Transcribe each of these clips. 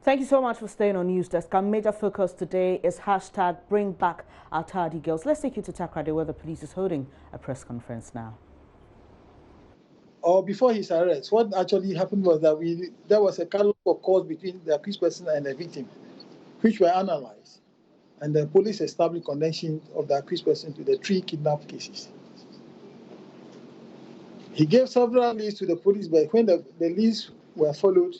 Thank you so much for staying on News Desk. Our major focus today is hashtag bring back our tardy girls. Let's take you to Takrade, where the police is holding a press conference now. Or before his arrest, what actually happened was that there was a catalog of calls between the accused person and the victim, which were analyzed, and the police established connection of the accused person to the 3 kidnap cases. He gave several leads to the police, but when the leads were followed,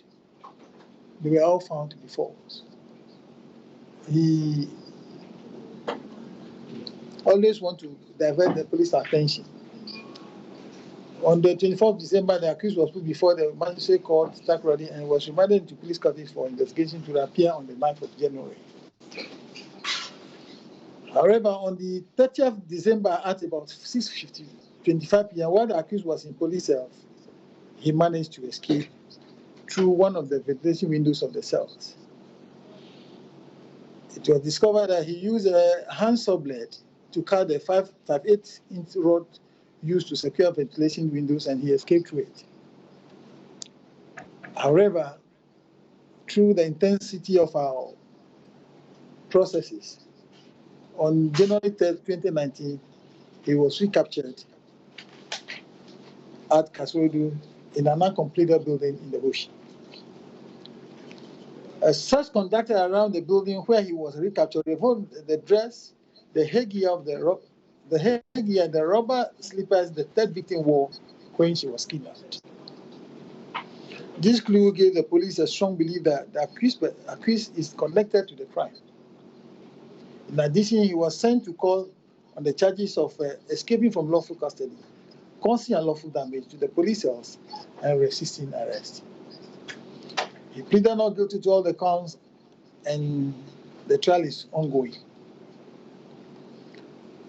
they were all found to be false. He always want to divert the police attention. On the 24th of December, the accused was put before the magistrate court, Takrade, and was remanded into police custody for investigation to appear on the 9th of January. However, on the 30th of December at about 6:25 p.m., while the accused was in police cell, he managed to escape through one of the ventilation windows of the cells. It was discovered that he used a handsaw blade to cut the 5.8-inch rod used to secure ventilation windows, and he escaped through it. However, through the intensity of our processes, on January 3rd, 2019, he was recaptured at Kasrodu in an uncompleted building in the bush. A search conducted around the building where he was recaptured revealed the dress, the headgear and the rubber slippers the third victim wore when she was kidnapped. This clue gave the police a strong belief that the accused is connected to the crime. In addition, he was sent to court on the charges of escaping from lawful custody, causing unlawful damage to the police cells, and resisting arrest. He pleaded not guilty to all the counts, and the trial is ongoing.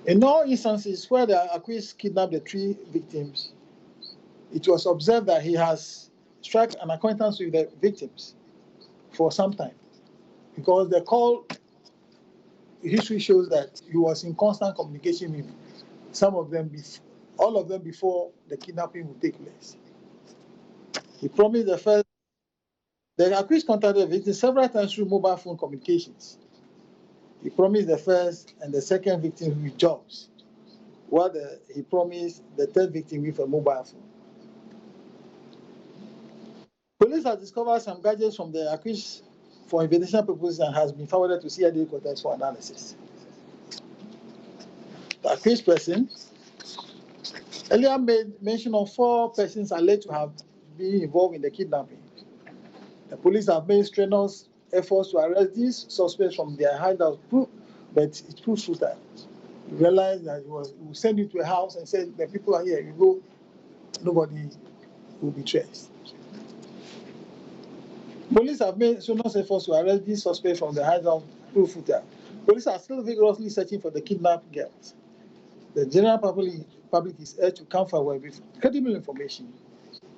In all instances where the accused kidnapped the 3 victims, it was observed that he has struck an acquaintance with the victims for some time, because the call history shows that he was in constant communication with some of them, all of them, before the kidnapping would take place. He promised the accused contacted the victim several times through mobile phone communications. He promised the first and the second victim with jobs, while he promised the third victim with a mobile phone. Police have discovered some gadgets from the accused for investigation purposes and has been forwarded to CID headquarters for analysis. The accused person earlier made mention of 4 persons alleged to have been involved in the kidnapping. The police have made strenuous efforts to arrest these suspects from their hideout, but it proved futile. We realized that we send you to a house and said, the people are here, you go, nobody will be traced. Police have made strenuous efforts to arrest these suspects from the hideout, proved futile. Police are still vigorously searching for the kidnapped girls. The general public is urged to come forward with credible information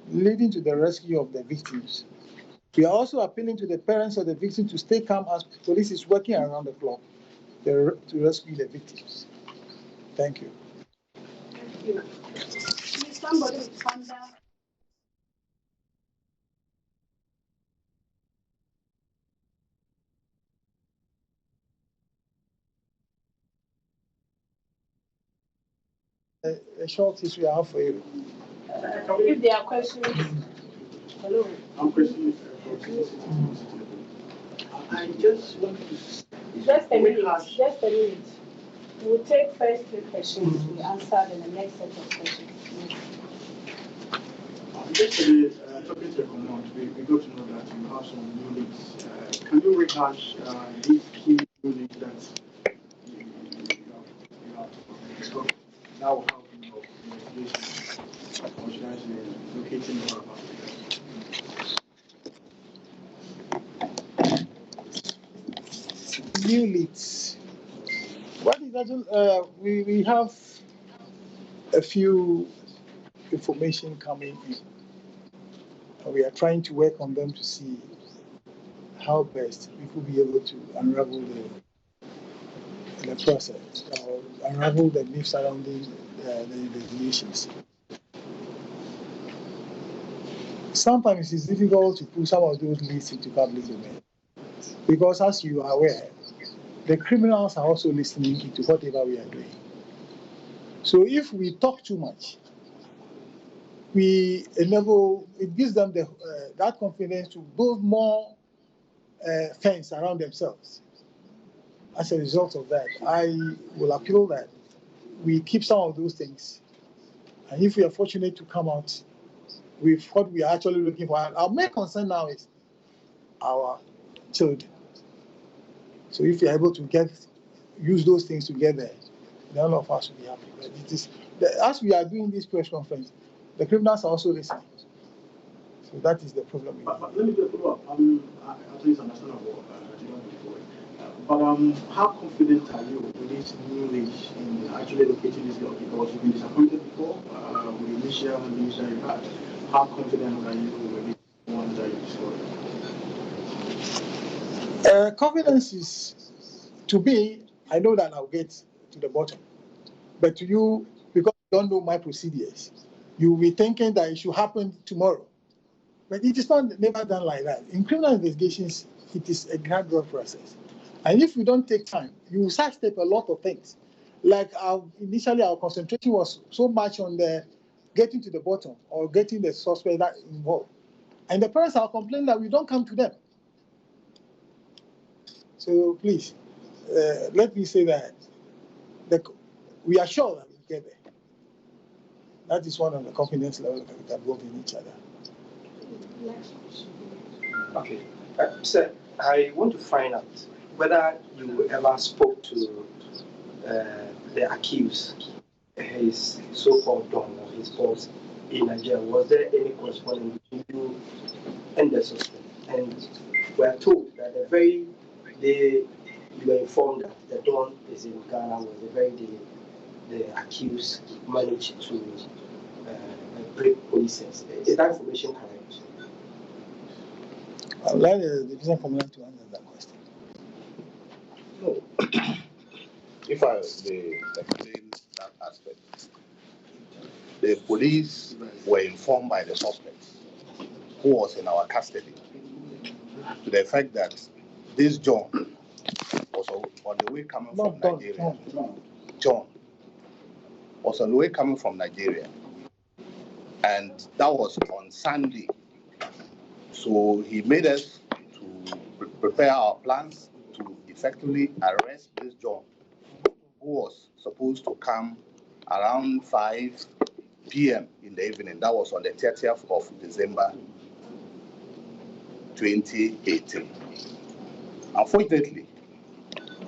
leading to the rescue of the victims. We are also appealing to the parents of the victims to stay calm as police is working around the clock to rescue the victims. Thank you. Thank you. Please, somebody will come down. A short history I have for you. If there are questions, hello. I'm questioning. I just want to. Just a minute. Just a minute. We'll take first 3 questions. We answer in the next set of questions. Yesterday, talking to your command, we got to know that you have some new leads. Can you rehash these key new leads that you have discovered? That will help in your investigation, or should I say, locating your about. New leads. What is that? We have a few information coming in. We are trying to work on them to see how best we could be able to unravel the process, or unravel the myths surrounding the investigations. Sometimes it's difficult to put some of those leads into public domain. Because as you are aware, the criminals are also listening to whatever we are doing. So if we talk too much, it gives them that confidence to build more fence around themselves. As a result of that, I will appeal that we keep some of those things. And if we are fortunate to come out with what we are actually looking for, our main concern now is our children. So if we are able to use those things together, then all of us will be happy. But as we are doing this press conference, the criminals are also listening. So that is the problem. But let me just follow up. I think it's understandable. But how confident are you with this new leash in actually locating this girl? Because you've been disappointed before with the initial leash that you had. How confident are you with this one that you saw? Confidence is, to me, I know that I'll get to the bottom. But to you, because you don't know my procedures, you will be thinking that it should happen tomorrow. But it is never done like that. In criminal investigations, it is a gradual process. And if we don't take time, you will sidestep a lot of things. Like initially, our concentration was so much on getting to the bottom or getting the suspect involved. And the parents are complaining that we don't come to them. So please, let me say that we are sure that we'll get there. That is one of the confidence levels that we can build in each other. Okay. Sir, I want to find out whether you ever spoke to the accused, his so-called don or his boss in Nigeria. Was there any correspondence between you and the suspect? And we are told that the very day you were informed that the don is in Ghana was the very day the accused managed to break police. Is that information correct? I would like the Division Commander to answer that question. No. If I may explain that aspect, the police were informed by the suspect who was in our custody to the effect that this John was on the way coming from Nigeria. John was on the way coming from Nigeria, and that was on Sunday. So he made us to prepare our plans to effectively arrest this John, who was supposed to come around 5 p.m. in the evening. That was on the 30th of December 2018. Unfortunately,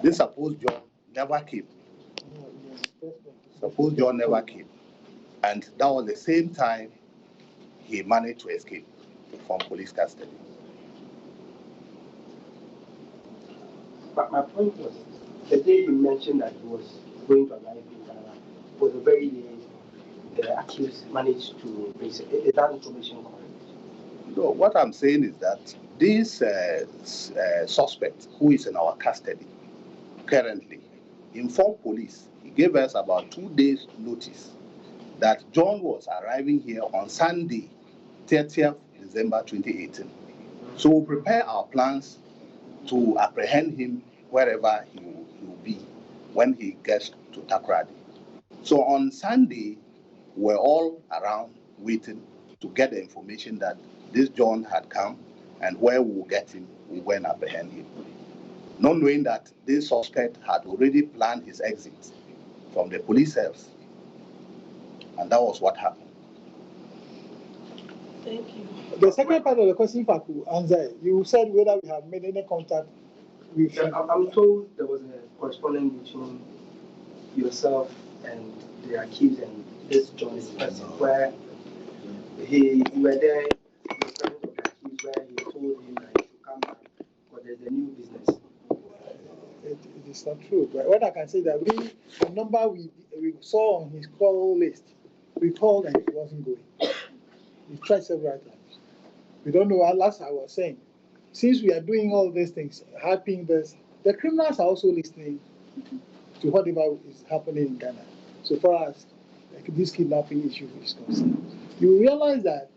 this supposed John never came. And that was the same time he managed to escape from police custody. But my point was, the day you mentioned that he was going to arrive in Ghana was the very day the accused managed to raise it. Is that information correct? No, what I'm saying is that this suspect who is in our custody currently informed police. He gave us about 2 days notice that John was arriving here on Sunday, 30th December 2018. So we'll prepare our plans to apprehend him wherever he will be when he gets to Takoradi. So on Sunday, we're all around waiting to get the information that this John had come and where we will get him, we will apprehend him. Not knowing that this suspect had already planned his exit from the police cells. And that was what happened. Thank you. The second part of the question, if I could answer, you said whether we have made any contact with. I'm told there was a correspondence between yourself and the accused and this John person, where you were there, the friend of the accused, where he told him that he should come back because there's a new business. It is not true. But what I can say that the number we saw on his call list, we called and he wasn't going. We tried several times. We don't know. Last I was saying, since we are doing all these things, helping this, the criminals are also listening to whatever is happening in Ghana. So far as this kidnapping issue is concerned, you realize that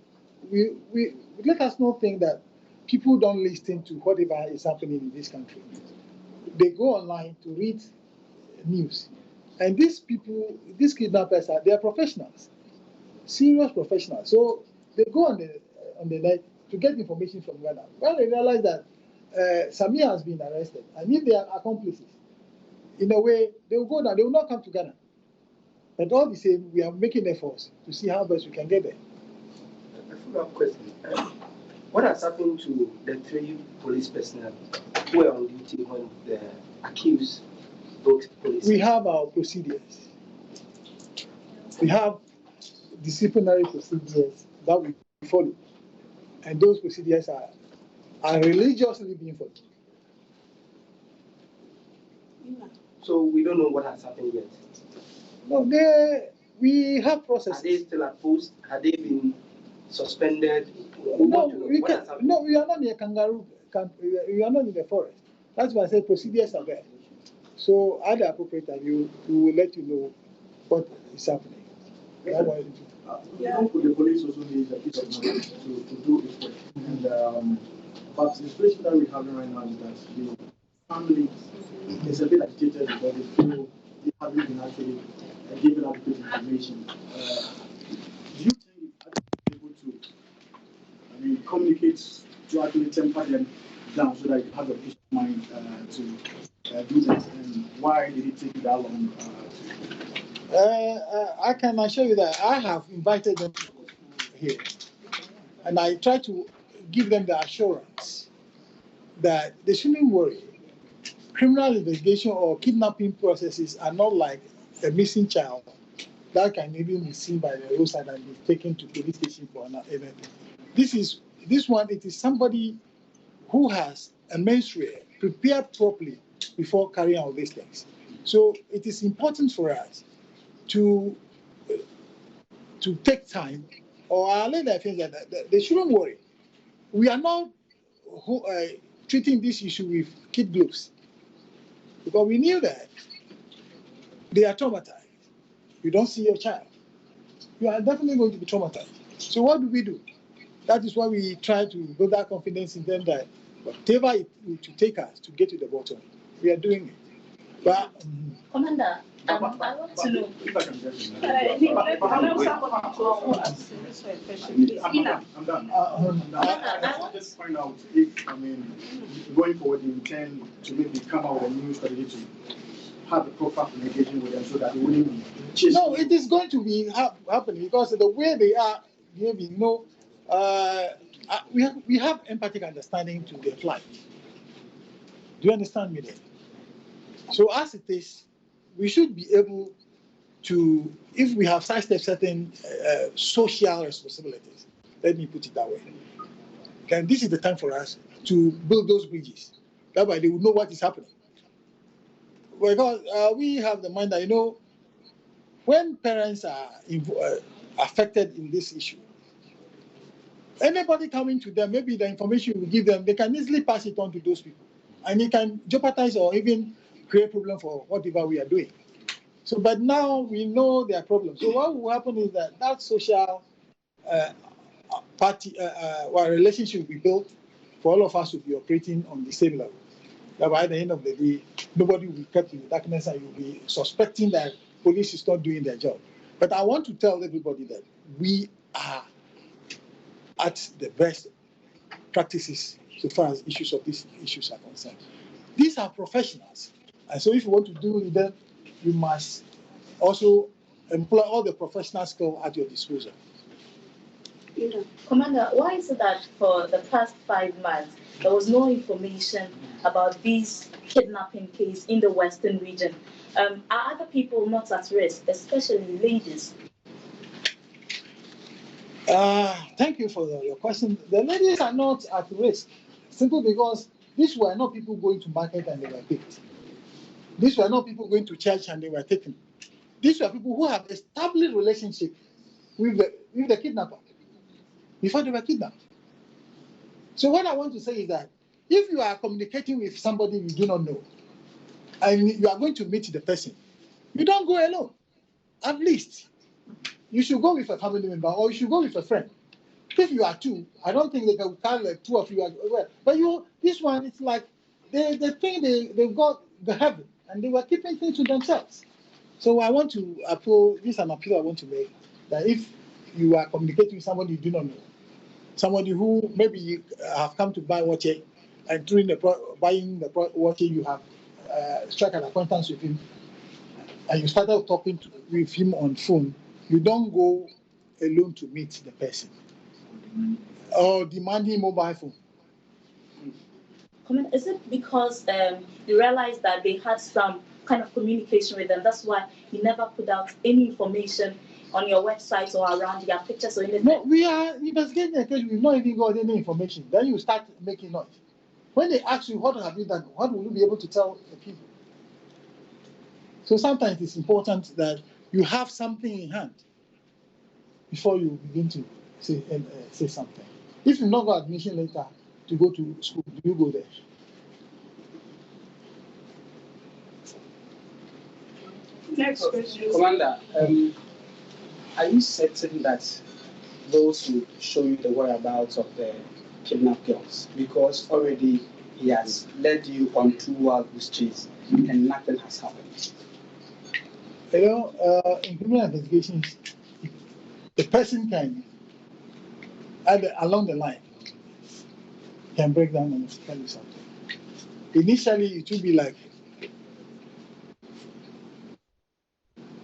we let us not think that people don't listen to whatever is happening in this country. They go online to read news. And these people, these kidnappers, they are professionals, serious professionals. So they go on the net to get information from Ghana. When they realize that Samir has been arrested, and if they are accomplices, in a way, they will go down, they will not come to Ghana. But all the same, we are making efforts to see how best we can get there. A follow-up question. What has happened to the 3 police personnel who were on duty when the accused broke police? We have our procedures. We have disciplinary procedures that we follow. And those procedures are religiously being followed. So we don't know what has happened yet. No, we have processes. Are they still at post? Have they been suspended? No, we are not in a kangaroo camp. We are not in the forest. That's why I said procedures are there. So at the appropriate time, we will let you know what is happening. The police also needs a piece of money to do its work. And but the situation that we're having right now is that the family is a bit agitated because they feel they haven't been actually given adequate information. Do you think you're able to, communicate to actually temper them down so that you have a peace of mind to do that? And why did it take that long? I can assure you that I have invited them here, and I try to give them the assurance that they shouldn't worry. Criminal investigation or kidnapping processes are not like a missing child that can even be seen by the roadside and be taken to police station for an event. This one, it is somebody who has a menswear prepared properly before carrying out these things. So it is important for us to take time, or I'll let them think that they shouldn't worry. We are not treating this issue with kid gloves, because we knew that they are traumatized. You don't see your child, you are definitely going to be traumatized. So what do? That is why we try to build that confidence in them that whatever it will take us to get to the bottom, we are doing it. But Commander, I want to know. I'm done. I just find out if, going forward, you intend to maybe come out with a new strategy to have a proper communication with them so that they wouldn't be chased. No, it is going to be happening because the way they are behaving, we have empathic understanding to their plight. Do you understand me there? So as it is, we should be able to, if we have sidestepped certain social responsibilities, let me put it that way, then this is the time for us to build those bridges. That way they will know what is happening. Because we have the mind that, when parents are affected in this issue, anybody coming to them, maybe the information we give them, they can easily pass it on to those people. And it can jeopardize or even create problem for whatever we are doing. So, but now we know their problems. So what will happen is that social relationship will be built for all of us to be operating on the same level. That by the end of the day, nobody will be kept in the darkness and you'll be suspecting that police is not doing their job. But I want to tell everybody that we are at the best practices so far as these issues are concerned. These are professionals. And so if you want to deal with them, you must also employ all the professional skill at your disposal. Commander, why is it that for the past 5 months, there was no information about these kidnapping cases in the Western region? Are other people not at risk, especially ladies? Thank you for your question. The ladies are not at risk, simply because these were not people going to market and they were picked. These were not people going to church and they were taken. These were people who have established relationship with the kidnapper before they were kidnapped. So what I want to say is that if you are communicating with somebody you do not know and you are going to meet the person, you don't go alone. At least you should go with a family member or you should go with a friend. If you are two, I don't think they can carry like two of you. Well, but this one, it's like they think they've got the heaven, and they were keeping things to themselves. So I want to appeal. This is an appeal I want to make, that if you are communicating with somebody you do not know, somebody who maybe you have come to buy watch, and during buying the watch, you have struck an acquaintance with him, and you started talking with him on phone, you don't go alone to meet the person or demanding mobile phone. Is it because you realized that they had some kind of communication with them? That's why you never put out any information on your website or around your pictures or anything? No, we are investigating the case. We've not even got any information. Then you start making noise. When they ask you, what have you done? What will you be able to tell the people? So sometimes it's important that you have something in hand before you begin to say something. If you not got admission later to go to school, do you go there? Next question. Commander, are you certain that those will show you the whereabouts of the kidnapped girls? Because already he has led you on 2 wild goose chase and nothing has happened. You know, in criminal investigations, the person can, along the line, can break down and tell you something. Initially, it will be like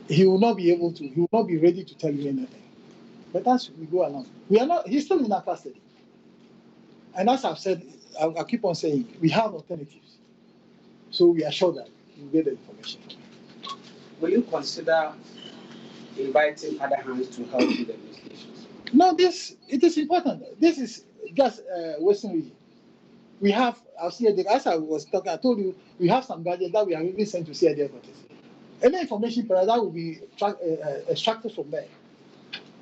he will not be ready to tell you anything. But as we go along, he's still in our custody. And as I've said, I keep on saying, we have alternatives. So we are sure that we'll get the information. Will you consider inviting other hands to help with the investigations? No, it is important. This is just Western region. We have our CID, as I was talking, I told you, we have some gadgets that we have even sent to CID headquarters. Any information that will be extracted from there.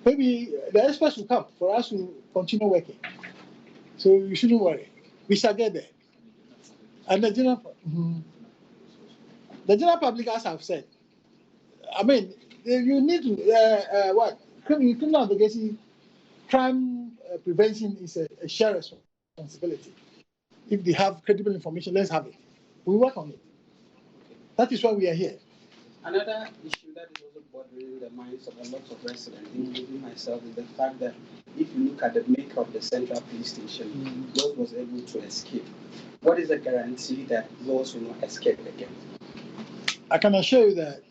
Maybe the experts will come for us to continue working. So you shouldn't worry. We shall get there. And the general public, as I've said, I mean, you need to, criminal investigation, crime prevention is a shared responsibility. If they have credible information, let's have it. We work on it. That is why we are here. Another issue that is also bothering the minds of a lot of residents, including myself, is the fact that if you look at the maker of the central police station, Rose was able to escape. What is the guarantee that Rose will not escape again? I can assure you that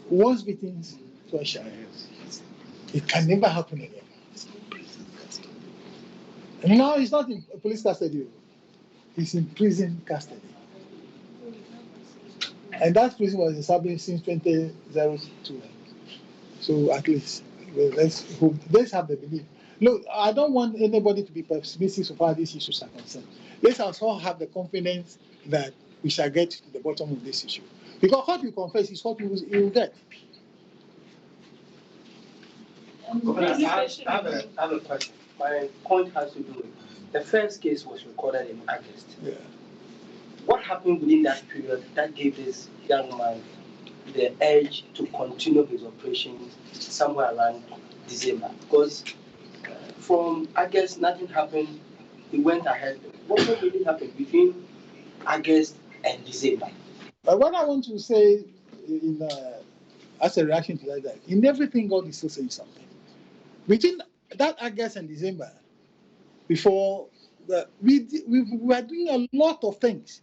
once victims to a child, it can never happen again. And now he's not in police custody, he's in prison custody. And that prison was established since 2002. So at least, let's have the belief. Look, I don't want anybody to be pessimistic so far as these issues are concerned. Let's also have the confidence that we shall get to the bottom of this issue. Because what you confess is what you will get. I have a question. My point has to do with the first case was recorded in August. Yeah. What happened within that period that gave this young man the urge to continue his operations somewhere around December? Because from August, nothing happened. He went ahead. What really happened between August and December? What I want to say as a reaction to that, in everything, God is still saying something. Between that August and December, before we were doing a lot of things.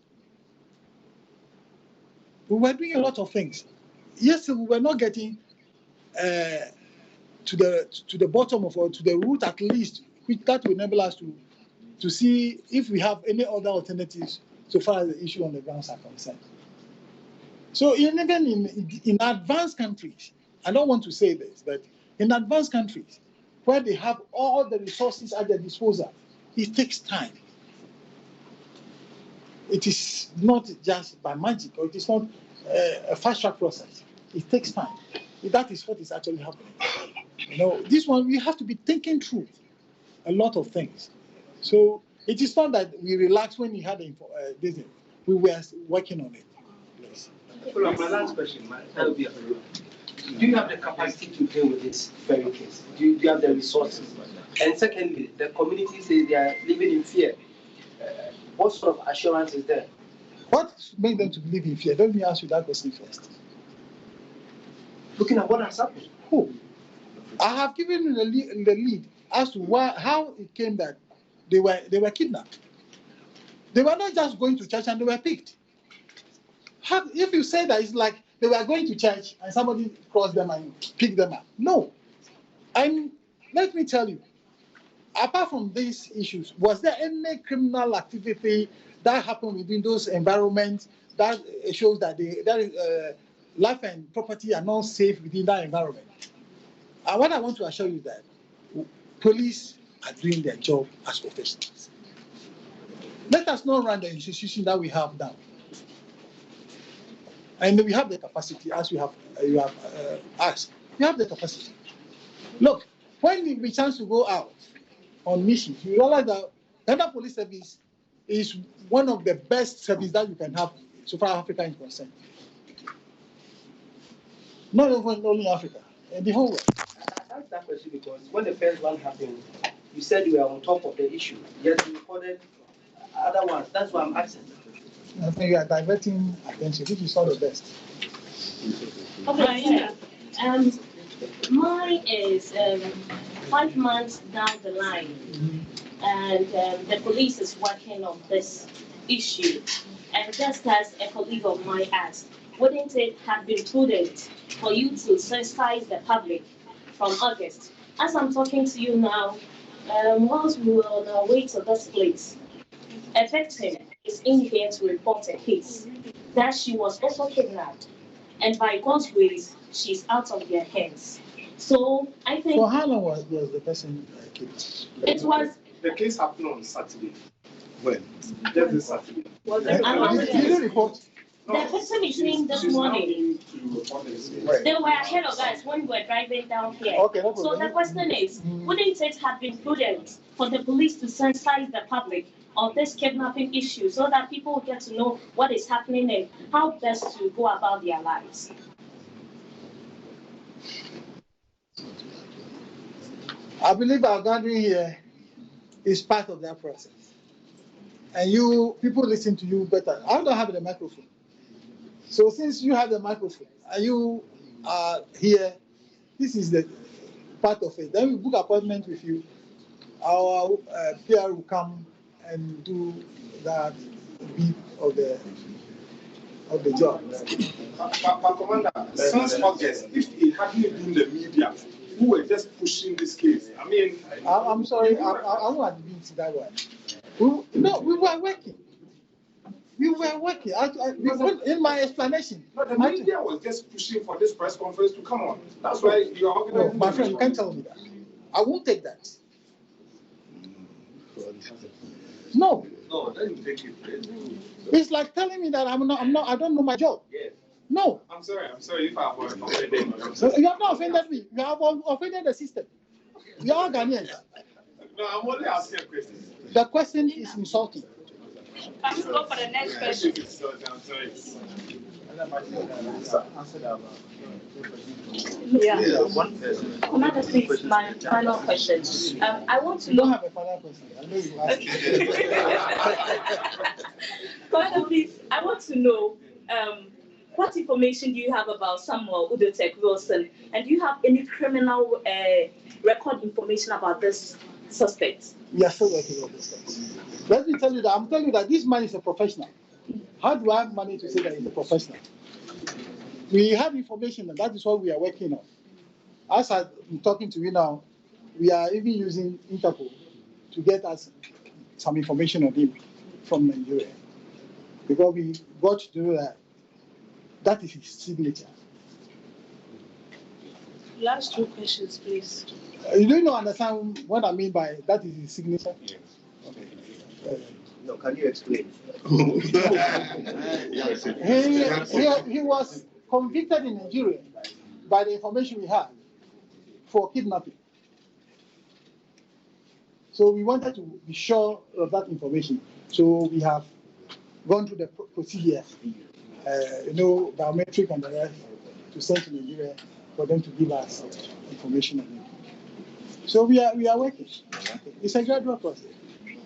We were doing a lot of things. Yes, we were not getting to the bottom of, or to the root at least, which that will enable us to see if we have any other alternatives so far as the issue on the grounds are concerned. So even in advanced countries, I don't want to say this, but in advanced countries where they have all the resources at their disposal, it takes time. It is not just by magic, or it is not a fast-track process. It takes time. That is what is actually happening. You know, this one, we have to be thinking through a lot of things. So it is not that we relaxed when we had this. We were working on it. Please. Follow up, my last question, that would be a follow-up. Do you have the capacity to deal with this very case? Do you have the resources? And secondly, the community says they are living in fear. What sort of assurance is there? What made them to believe in fear? Let me ask you that question first. Looking at what has happened. Who? I have given you the lead as to how it came that they were kidnapped. They were not just going to church and they were picked. If you say that it's like they were going to church and somebody crossed them and picked them up. No. And let me tell you, apart from these issues, was there any criminal activity that happened within those environments that shows that life and property are not safe within that environment? And what I want to assure you is that police are doing their job as professionals. Let us not run the institution that we have now. And we have the capacity, as you have asked. We have the capacity. Look, when we chance to go out on missions, you realize that Ghana Police Service is one of the best services that you can have so far Africa is concerned. Not only Africa, in the whole world. I asked that question because when the first one happened, you said you were on top of the issue, yet you recorded other ones. That's why I'm asking. I think you are diverting attention, which is not the best. Okay, mine is 5 months down the line, and the police is working on this issue. And just as a colleague of mine asked, wouldn't it have been prudent for you to sensitize the public from August? As I'm talking to you now, whilst we were on our way to this place, a victim is in here to report a case that she was also kidnapped, and by God's grace, she's out of their hands. So I think. For how long was the person kidnapped? It was. The case happened on Saturday. When? Just this Saturday. Did you report? The victim is saying this morning. They were ahead of us when we were driving down here. Okay, no so problem. the question is, wouldn't it have been prudent for the police to sensitize the public of this kidnapping issue so that people will get to know what is happening and how best to go about their lives? I believe our gathering here is part of that process. And people listen to you better. I don't have the microphone. So since you have the microphone and you are here, this is the part of it. Then we book appointment with you. Our PR will come and do that bit of the job. But Commander, since August, if it hadn't been the media who were just pushing this case, I mean... I'm sorry, I won't admit that one. We were working. We were working. In my explanation. But the media was just pushing for this press conference to come on. That's why you are organizing. My friend, you can't tell me that. I won't take that. No. No, then you take it. It's like telling me that I don't know my job. Yes. No. I'm sorry if I have offended you. So you have not offended me. You have offended the system. We are Ghanaians. No, I'm only asking a question. The question is insulting. Can we go for the next question? I'm sorry. Yeah. Commander, please, my final question. I want to You don't know. have a final question. I know you asked. Commander, please, I want to know what information do you have about Samuel Udotek Wilson, and do you have any criminal record information about this suspect? We are still working on this case. Let me tell you that I'm telling you that this man is a professional. How do I manage to say that he's a professional? We have information, and that is what we are working on. As I'm talking to you now, we are even using Interpol to get us some information on him from Nigeria. Because we got to know that that is his signature. Last 2 questions, please. You don't understand what I mean by that is his signature? Yes. Okay. No, can you explain? He was convicted in Nigeria by the information we had for kidnapping. So we wanted to be sure of that information. So we have gone through the procedure biometric and the rest to send to Nigeria for them to give us information on it. So we are working. It's a gradual process.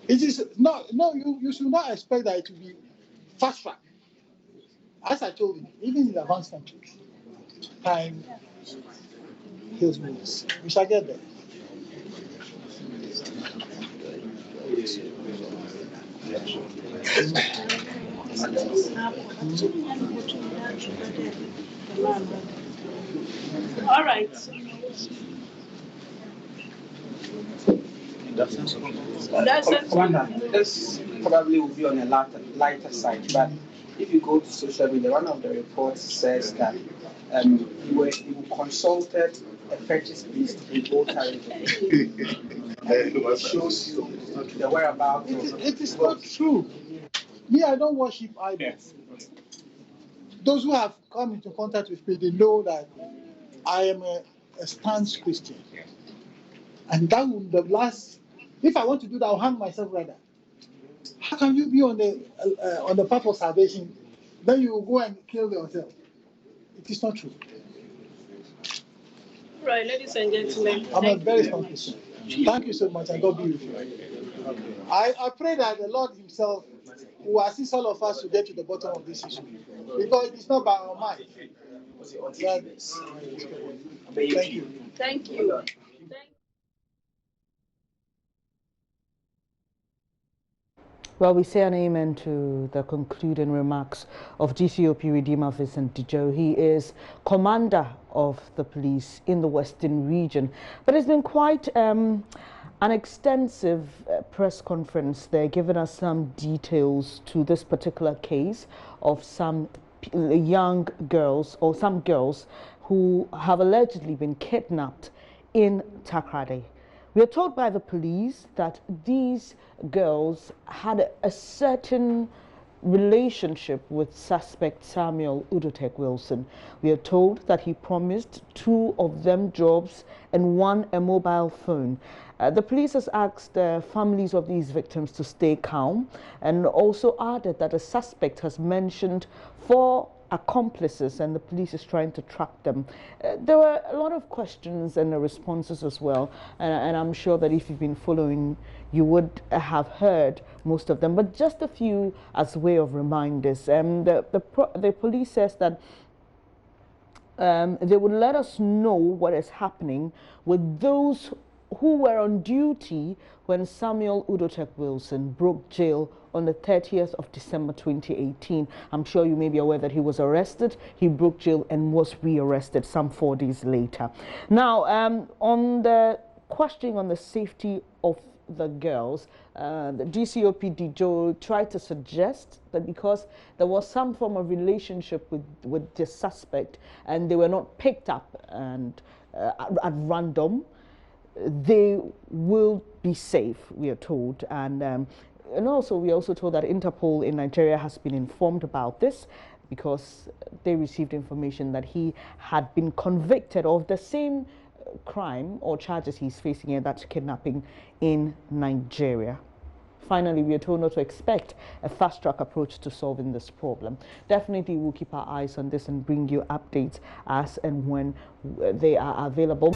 It is not, no, you should not expect that it to be fast track. As I told you, even in advanced countries, time heals wounds. We shall get there. All right. This probably will be on a lighter side, but if you go to social media, one of the reports says that you consulted a fetish priest in both it shows the whereabouts. It is not true. Me, I don't worship idols. Those who have come into contact with me, they know that I am a stance Christian. And that will the last. If I want to do that, I'll hang myself rather. How can you be on the path of salvation, then you will go and kill yourself? It is not true. Right, ladies and gentlemen. I'm a very strong Christian. Thank you so much, and God be with you. I pray that the Lord Himself will assist all of us to get to the bottom of this issue, because it is not by our mind. Thank you. Thank you. Well, we say an amen to the concluding remarks of GCOP Redeemer Vincent Dijo. He is commander of the police in the Western region. But it's been quite an extensive press conference there, giving us some details to this particular case of some young girls, or some girls who have allegedly been kidnapped in Takoradi. We are told by the police that these girls had a certain relationship with suspect Samuel Udotek Wilson. We are told that he promised 2 of them jobs and 1 a mobile phone. The police has asked families of these victims to stay calm, and also added that the suspect has mentioned 4 accomplices and the police is trying to track them. There were a lot of questions and the responses as well, and I'm sure that if you've been following, you would have heard most of them, but just a few as way of reminders. The police says that they would let us know what is happening with those who were on duty when Samuel Udotek Wilson broke jail on the 30th of December 2018. I'm sure you may be aware that he was arrested, he broke jail and was re-arrested some 4 days later. Now, on the questioning on the safety of the girls, the GCOP Dijo tried to suggest that because there was some form of relationship with the suspect and they were not picked up and at random, they will be safe, we are told. And also we are also told that Interpol in Nigeria has been informed about this, because they received information that he had been convicted of the same crime or charges he's facing here, that's kidnapping in Nigeria. Finally, we are told not to expect a fast-track approach to solving this problem. Definitely, we'll keep our eyes on this and bring you updates as and when they are available.